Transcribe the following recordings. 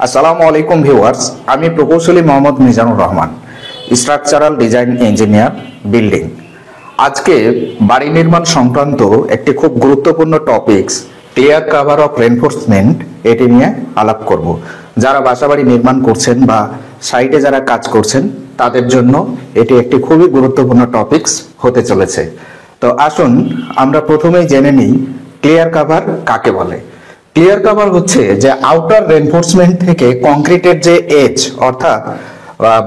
আসসালামু আলাইকুম ভিউয়ার্স, আমি প্রকৌশলী Mohammad Mizanur Rahman, structural design engineer, building. আজকে বাড়ি নির্মাণ সংক্রান্ত একটি খুব গুরুত্বপূর্ণ topics clear cover of reinforcement, এটি নিয়ে আলাপ করব। যারা বাসাবাড়ি নির্মাণ করছেন বা সাইটে যারা কাজ করছেন তাদের জন্য এটি একটি খুবই গুরুত্বপূর্ণ টপিকস হতে চলেছে। তো আসুন আমরা প্রথমেই জেনে নিই ক্লিয়ার কাভার কাকে বলে। ক্লিয়ার কাভার হচ্ছে যে আউটার রেনফোর্সমেন্ট থেকে কংক্রিটের যে এজ, অর্থাৎ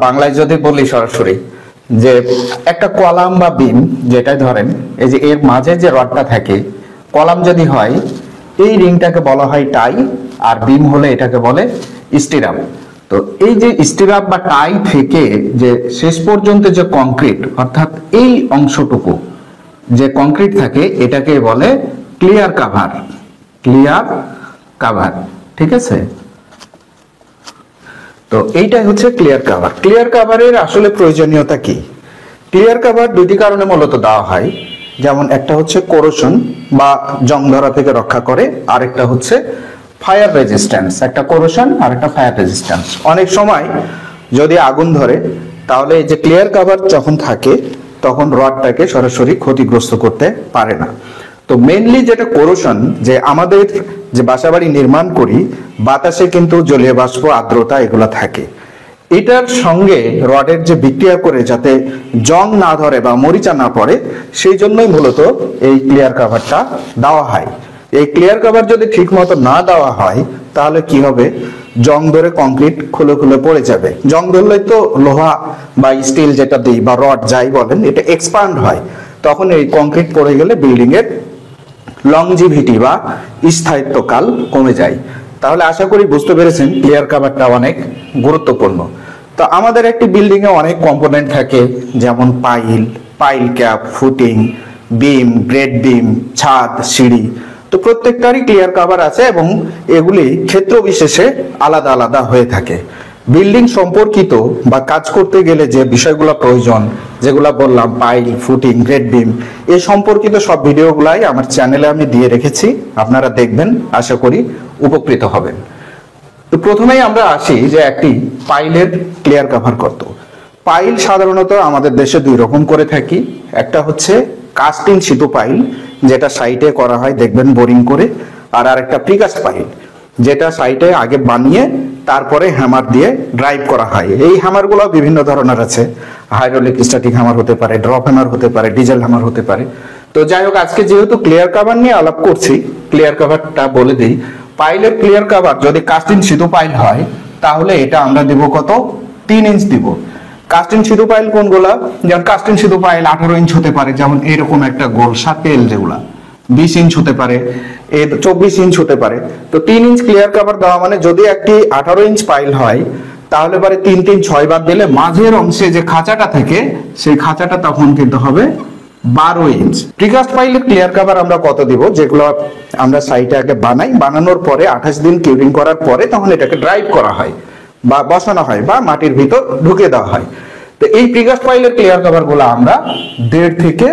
বাংলায় যদি বলি সরাসরি যে একটা কলাম বা বিম, যেটাই ধরেন এই যে এর মাঝে যে রডটা থাকে, কলাম যদি হয় এই রিংটাকে বলা হয় টাই, আর বিম হলে এটাকে বলে স্টিরাপ। তো এই যে স্টিরাপ বা টাই থেকে যে শেষ পর্যন্ত যে কংক্রিট, অর্থাৎ এই অংশটুকু যে কংক্রিট থাকে এটাকে বলে ক্লিয়ার কাভার। ক্লিয়ার কাভার, ঠিক আছে? তো এইটাই হচ্ছে ক্লিয়ার কাভার। ক্লিয়ার কাভারের আসলে প্রয়োজনীয়তা কি? ক্লিয়ার কাভার দুইটি কারণে মূলত দেওয়া হয়, যেমন একটা হচ্ছে কোরোশন বা জং ধরা থেকে রক্ষা করে, আরেকটা হচ্ছে ফায়ার রেজিস্ট্যান্স। একটা কোরোশন আর একটা ফায়ার রেজিস্ট্যান্স। অনেক সময় যদি আগুন ধরে তাহলে এই যে ক্লিয়ার কাভার যখন থাকে তখন রডটাকে সরাসরি ক্ষতিগ্রস্ত করতে পারে না। তো মেইনলি যেটা কোরোশন, যে আমাদের যে বাসাবাড়ি নির্মাণ করি বাতাসে কিন্তু জলীয় বাষ্প, আর্দ্রতা এগুলো থাকে, এটার সঙ্গে রডের যে বিক্রিয়া করে যাতে জং না ধরে বা মরিচা না পড়ে, সেই জন্যই মূলত এই ক্লিয়ার কাভারটা দেওয়া হয়। এই ক্লিয়ার কাভার যদি ঠিক মতো না দেওয়া হয় তাহলে কি হবে, জং ধরে কংক্রিট খুলে খুলে পড়ে যাবে। জং ধরলে তো লোহা বা স্টিল যেটা দিই বা রড যাই বলেন, এটা এক্সপান্ড হয়, তখন এই কংক্রিট পড়ে গেলে বিল্ডিং এর লংজিভিটি বা স্থায়িত্বকাল কমে যায়। তাহলে আশা করি বুঝতে পেরেছেন ক্লিয়ার কাভারটা অনেক গুরুত্বপূর্ণ। তো আমাদের একটি বিল্ডিং এ অনেক কম্পোনেন্ট থাকে, যেমন পাইল ক্যাপ, ফুটিং, বিম, গ্রেড বিম, ছাদ, সিঁড়ি। তো প্রত্যেকটারই ক্লিয়ার কাভার আছে এবং এগুলি ক্ষেত্র বিশেষে আলাদা আলাদা হয়ে থাকে। বিল্ডিং সম্পর্কিত বা কাজ করতে গেলে যে বিষয়গুলো প্রয়োজন, যেগুলা বললাম পাইল, ফুটিং, গ্রেড বিম, এই সম্পর্কিত সব ভিডিওগুলাই আমার চ্যানেলে আমি দিয়ে রেখেছি, আপনারা দেখবেন, আশা করি উপকৃত হবেন। তো প্রথমেই আমরা আসি যে একটি পাইলের ক্লিয়ার কাভার কত। পাইল সাধারণত আমাদের দেশে দুই রকম করে থাকি। একটা হচ্ছে কাস্টিং সিটু পাইল, যেটা সাইটে করা হয় দেখবেন বোরিং করে, আর আরেকটা প্রিকাস্ট পাইল, যেটা সাইটে আগে বানিয়ে তারপরে হ্যামার দিয়ে ড্রাইভ করা হয়। এই হ্যামারগুলো বিভিন্ন ধরনের আছে, হাইড্রোলিক স্ট্যাটিক হ্যামার হতে পারে, ড্রপ হ্যামার হতে পারে, ডিজেল হ্যামার হতে পারে। তো যাই হোক, আজকে যেহেতু ক্লিয়ার কাভার নিয়ে আলাপ করছি, ক্লিয়ার কাভারটা বলে দিই। পাইলের ক্লিয়ার কাভার যদি কাস্টিং সিধু পাইল হয় তাহলে এটা আমরা দিব কত, 3 ইঞ্চ দিব। কাস্টিং সিধু পাইল কোনগুলা, যেমন কাস্টিং সিধু পাইল 18 ইঞ্চ হতে পারে, যেমন এরকম একটা গোল সার্কেল, যেগুলা 20 ইঞ্চ হতে পারে, 24 ইঞ্চ হতে পারে। তো 3 ইঞ্চ ক্লিয়ার কাভার দেওয়া মানে যদি একটি 18 ইঞ্চ পাইল হয় তাহলে পরে 3 3 6 বাদ দিলে মাঝের অংশে যে খাঁচাটা থেকে সেই খাঁচাটা তখন কিন্তু হবে 12 ইঞ্চ। প্রিকাস্ট পাইলের ক্লিয়ার কাভার আমরা কত দিব, যেগুলো আমরা সাইটে আগে বানাই, বানানোর পরে 28 দিন কিউরিং করার পরে তখন এটাকে ড্রাইভ করা হয় বা বসানো হয় বা মাটির ভিতর ঢুকে দেওয়া হয়। তো এই প্রিকাস্ট পাইলের ক্লিয়ার কাভার গুলো আমরা 1.5 থেকে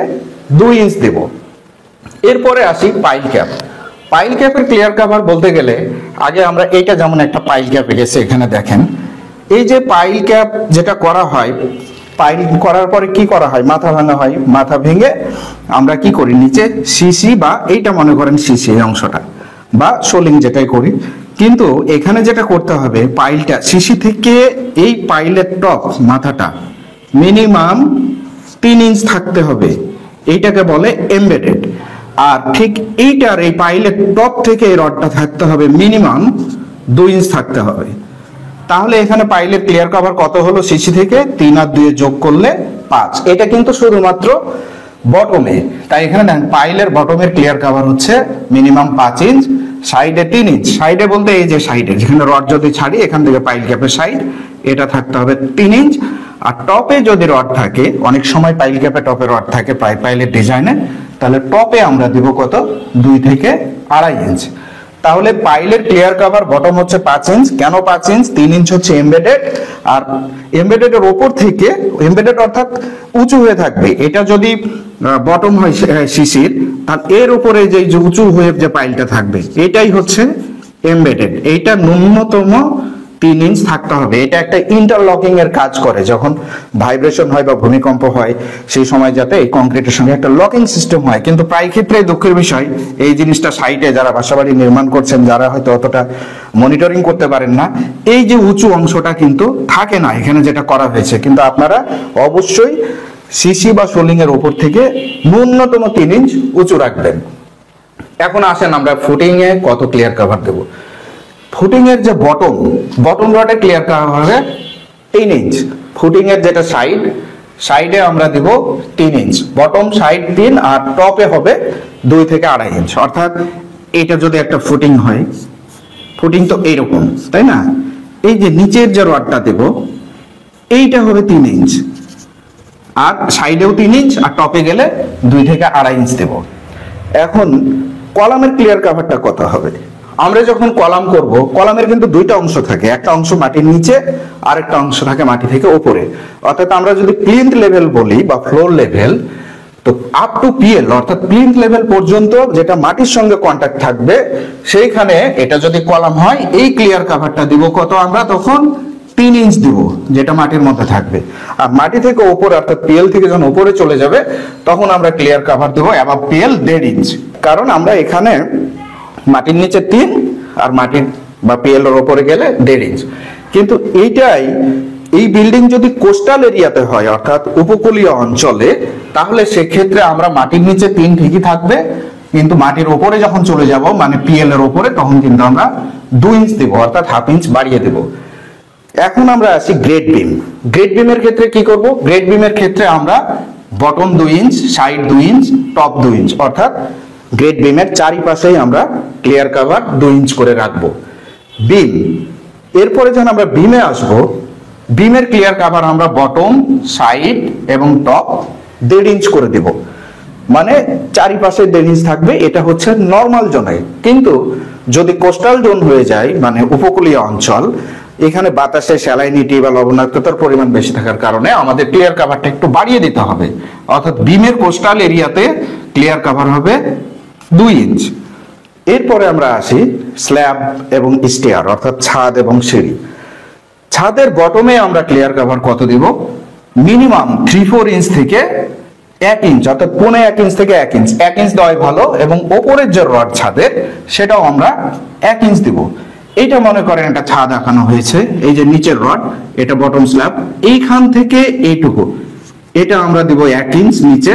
2 ইঞ্চ দেব। এরপরে আসি পাইল ক্যাপ। পাইল ক্যাপের ক্লিয়ার কাভার বলতে গেলে আগে আমরা এইটা, যেমন একটা পাইল ক্যাপ গেছে এখানে দেখেন, এই যে পাইল ক্যাপ যেটা করা হয়, পাইল করার পরে কি করা হয়, মাথা ভাঙা হয়। মাথা ভেঙে আমরা কি করি, নিচে সিসি বা এইটা মনে করেন সিসি, এই অংশটা বা সোলিং যেটাই করি, কিন্তু এখানে যেটা করতে হবে, পাইলটা সিসি থেকে এই পাইলের টপ মাথাটা মিনিমাম 3 ইঞ্চ থাকতে হবে, এইটাকে বলে এমবেডেড। আর ঠিক এইটার এই পাইলের টপ থেকে এই রডটা থাকতে হবে মিনিমাম 2 ইঞ্চ থাকতে হবে। তাহলে এখানে পাইলের ক্লিয়ার কাভার কত হলো, সিসি থেকে 3 আর 2 যোগ করলে 5। এটা কিন্তু শুধুমাত্র বটমে, তাই এখানে দেখেন পাইলের বটমের ক্লিয়ার কাভার হচ্ছে মিনিমাম 5 ইঞ্চ, সাইডে 3 ইঞ্চ। সাইডে বলতে এই যে সাইডে যেখানে রড যদি ছাড়ি এখান থেকে পাইল ক্যাপের সাইড, এটা থাকতে হবে 3 ইঞ্চ। আর টপে যদি রড থাকে, অনেক সময় পাইল ক্যাপে টপে রড থাকে পাইলের ডিজাইনে, তাহলে টপে আমরা দিব কত, 2 থেকে 2.5 ইঞ্চ। তাহলে পাইলের ক্লিয়ার কাভার বটম হচ্ছে 5 ইঞ্চ। কেন 5 ইঞ্চ? 3 ইঞ্চ হচ্ছে এমবেডেড, আর এমবেডেডের ওপর থেকে, এমবেডেড অর্থাৎ উঁচু হয়ে থাকবে, এটা যদি বটম হয় সিসির, তাহলে এর উপরে যে উঁচু হয়ে যে পাইলটা থাকবে এটাই হচ্ছে এমবেডেড। এইটা ন্যূনতম 3 ইঞ্চ থাকতে হবে। এটা একটা ইন্টারলকিং এর কাজ করে, যখন ভাইব্রেশন হয় বা ভূমিকম্প হয় সেই সময় যাতে এই কংক্রিটের সঙ্গে একটা লকিং সিস্টেম হয়। কিন্তু প্রায় ক্ষেত্রে দুঃখের বিষয় এই জিনিসটা সাইটে যারা বাসাবাড়ি নির্মাণ করছেন, যারা হয়তো অতটা মনিটরিং করতে পারেন না, এই যে উঁচু অংশটা কিন্তু থাকে না এখানে যেটা করা হয়েছে। কিন্তু আপনারা অবশ্যই সিসি বা সোলিং এর উপর থেকে ন্যূনতম 3 ইঞ্চ উঁচু রাখবেন। এখন আসেন আমরা ফুটিং এ কত ক্লিয়ার কভার দেব। ফুটিং এর যে বটম রডে ক্লিয়ার কভার হবে 3 ইঞ্চ। ফুটিং এর যেটা সাইডে আমরা দিব 3 ইঞ্চ, বটম সাইড 3 আর টপে হবে 2 থেকে 2.5 ইঞ্চ। অর্থাৎ এটা যদি একটা ফুটিং হয়, ফুটিং তো এইরকম তাই না, এই যে নিচের যে রডটা দেব এইটা হবে 3 ইঞ্চ, আর সাইডেও 3 ইঞ্চ, আর টপে গেলে 2 থেকে 2.5 ইঞ্চ দেব। এখন কলামের ক্লিয়ার কভারটা কত হবে? আমরা যখন কলাম করব, কলামের কিন্তু দুইটা অংশ থাকে, একটা অংশ মাটির নিচে আর একটা অংশ থাকে মাটি থেকে উপরে। অর্থাৎ আমরা যদি প্লিন্থ লেভেল বলি বা ফ্লোর লেভেল, তো আপ টু পিএল অর্থাৎ প্লিন্থ লেভেল পর্যন্ত যেটা মাটির সঙ্গে কন্টাক্ট থাকবে, সেইখানে এটা যদি কলাম হয় এই ক্লিয়ার কভারটা দিব কত আমরা তখন 3 ইঞ্চ দিব, যেটা মাটির মধ্যে থাকবে। আর মাটি থেকে উপরে অর্থাৎ পিএল থেকে যখন উপরে চলে যাবে তখন আমরা ক্লিয়ার কভার দেবো অ্যাবাভ পিএল 1.5 ইঞ্চ। কারণ আমরা এখানে মাটির নিচে 3 আর মাটির বা পিএল এর উপরে গেলে 1.5 ইঞ্চ। কিন্তু এই বিল্ডিং যদি কোস্টাল এরিয়াতে হয় অর্থাৎ উপকূলীয় অঞ্চলে, তাহলে সেক্ষেত্রে আমরা মাটির নিচে 3 ঠিকই থাকবে, কিন্তু মাটির উপরে যখন চলে যাব মানে পিএল এর উপরে, তখন কিন্তু আমরা 2 ইঞ্চ দেব অর্থাৎ 1/2 ইঞ্চ বাড়িয়ে দেব। এখন আমরা আসি গ্রেড বিম। গ্রেড বিমের ক্ষেত্রে কি করব? গ্রেড বিমের ক্ষেত্রে আমরা bottom 2 inch, side 2 inch, top 2 inch, অর্থাৎ গ্রেড বিমের চারিপাশেই আমরা ক্লিয়ার কভার 2 ইঞ্চ করে রাখবো। বিম, এরপরে যখন আমরা বিমে আসব, বিমের ক্লিয়ার কভার আমরা বটম, সাইড এবং টপ 1.5 ইঞ্চ করে দেব, মানে চারিপাশে 1.5 ইঞ্চ থাকবে। এটা হচ্ছে নর্মাল জোনে। কিন্তু যদি কোস্টাল জোন হয়ে যায় মানে উপকূলীয় অঞ্চল, এখানে বাতাসে স্যালাইনিটি বা লবণাক্ততার পরিমাণ বেশি থাকার কারণে আমাদের ক্লিয়ার কভারটা একটু বাড়িয়ে দিতে হবে। অর্থাৎ বিমের কোস্টাল এরিয়াতে ক্লিয়ার কভার হবে 2 ইঞ্চ। এরপরে আমরা আসি স্ল্যাব এবং স্টেয়ার অর্থাৎ ছাদ এবং সিঁড়ি। ছাদের বটমে আমরা ক্লিয়ার কভার কত দিব? মিনিমাম 3-4 ইঞ্চ থেকে 1 ইঞ্চ, অর্থাৎ 1.5 ইঞ্চ থেকে 1 ইঞ্চ। 1 ইঞ্চ দেওয়াই ভালো। এবং ওপরের যে রড ছাদের সেটাও আমরা 1 ইঞ্চ দিব। এইটা মনে করেন একটা ছাদ আঁকানো হয়েছে, এই যে নিচের রড এটা বটম স্ল্যাব, এইখান থেকে এইটুকু এটা আমরা দিব 1 ইঞ্চ নিচে,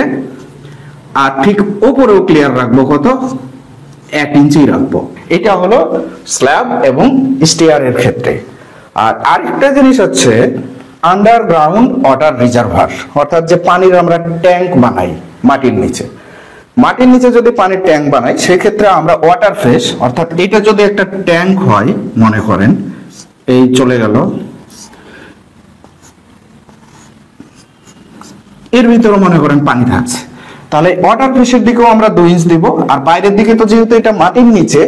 আর ঠিক উপরেও ক্লিয়ার রাখবো কত? 1 ইঞ্চই রাখবো। এটা হলো স্ল্যাব এবং স্টেয়ারের ক্ষেত্রে। আর আরেকটা জিনিস হচ্ছে আন্ডারগ্রাউন্ড ওয়াটার রিজার্ভার, অর্থাৎ যে পানির আমরা ট্যাঙ্ক বানাই মাটির নিচে। মাটির নিচে যদি পানির ট্যাঙ্ক বানাই সেক্ষেত্রে আমরা ওয়াটার ফেস, অর্থাৎ এটা যদি একটা ট্যাঙ্ক হয় মনে করেন, এই চলে গেল, এর ভিতরে মনে করেন পানি থাকছে, তাহলে ওয়াটার ফেসের দিকেও আমরা 2 ইঞ্চ দিব। আর বাইরের দিকে তো যেহেতু এটা মাটির নিচে,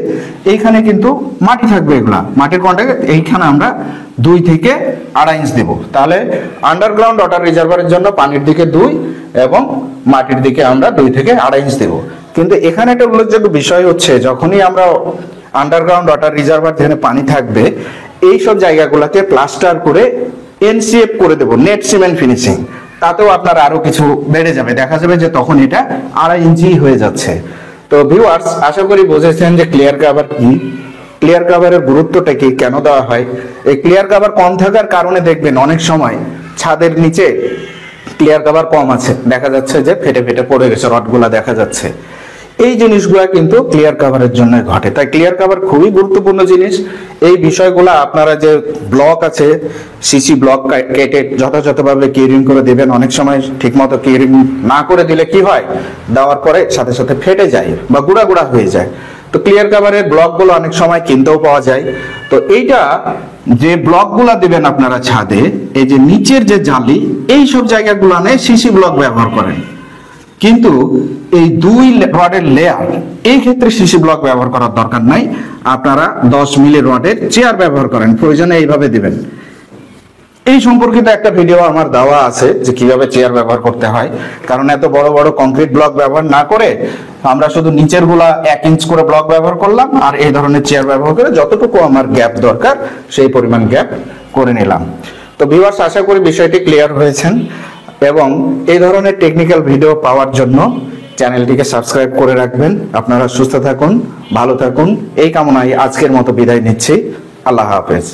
এইখানে কিন্তু মাটি থাকবে, এগুলা মাটির কন্টাক্ট, এইখানে আমরা 2 থেকে 2.5 ইঞ্চ দেব। তাহলে আন্ডারগ্রাউন্ড ওয়াটার রিজার্ভারের জন্য পানির দিকে 2 এবং মাটির দিকে আমরা 2 থেকে 2.5 ইঞ্চ দেব। কিন্তু এখানে একটা উল্লেখযোগ্য বিষয় হচ্ছে, যখনই আমরা আন্ডারগ্রাউন্ড ওয়াটার রিজার্ভার যেখানে পানি থাকবে এই সব জায়গাগুলোকে প্লাস্টার করে এনসিএফ করে দেব, নেট সিমেন্ট ফিনিশিং, তাতেও আপনার আরো কিছু বেড়ে যাবে, দেখা যাবে যে তখন এটা 2.5 ইঞ্চি হয়ে যাচ্ছে। তো ভিউয়ার্স, আশা করি বুঝেছেন যে ক্লিয়ার কভার কি, ক্লিয়ার কভারের গুরুত্বটা কি, কেন দেওয়া হয়। এই ক্লিয়ার কভার কম থাকার কারণে দেখবেন অনেক সময় ছাদের নিচে ক্লিয়ার কভার কম আছে, দেখা যাচ্ছে যে ফেটে ফেটে পড়ে গেছে, রডগুলা দেখা যাচ্ছে। এই জিনিসগুলা কিন্তু ক্লিয়ার কভারের জন্য ঘটে। তাই ক্লিয়ার কভার খুবই গুরুত্বপূর্ণ জিনিস। এই বিষয়গুলো আপনারা যে ব্লক আছে, সিসি ব্লক কেটে যথাযথভাবে কিউরিং করে দিবেন। অনেক সময় ঠিকমতো কিউরিং না করে দিলে কি হয়, দেওয়ার পরে সাথে সাথে ফেটে যায় বা গুঁড়া গুঁড়া হয়ে যায়। তো ক্লিয়ার কভারের ব্লকগুলো অনেক সময় কিনতেও পাওয়া যায়। তো এইটা যে ব্লকগুলো দিবেন আপনারা ছাদে, এই যে নিচের যে জালি, এই সব জায়গাগুলো সিসি ব্লক ব্যবহার করেন। কিন্তু এই 2 রডের লেয়ার, এই ক্ষেত্রে সিসি ব্লক ব্যবহার করার দরকার নাই। আপনারা 10 মিলি রডের চেয়ার ব্যবহার করেন, প্রয়োজনে এইভাবে দিবেন। এই সম্পর্কিত একটা ভিডিও আমার দেওয়া আছে যে কিভাবে চেয়ার ব্যবহার করতে হয়, কারণ এত বড় বড় কংক্রিট ব্লক ব্যবহার না করে আমরা শুধু নিচের গুলা 1 ইঞ্চ করে ব্লক ব্যবহার করলাম, আর এই ধরনের চেয়ার ব্যবহার করে যতটুকু আমার গ্যাপ দরকার সেই পরিমাণ গ্যাপ করে নিলাম। তো ভিউয়ার্স, আশা করি বিষয়টি ক্লিয়ার হয়েছেন, এবং এই ধরনের টেকনিক্যাল ভিডিও পাওয়ার জন্য চ্যানেলটিকে সাবস্ক্রাইব করে রাখবেন। আপনারা সুস্থ থাকুন, ভালো থাকুন, এই কামনায় আজকের মতো বিদায় নিচ্ছি। আল্লাহ হাফেজ।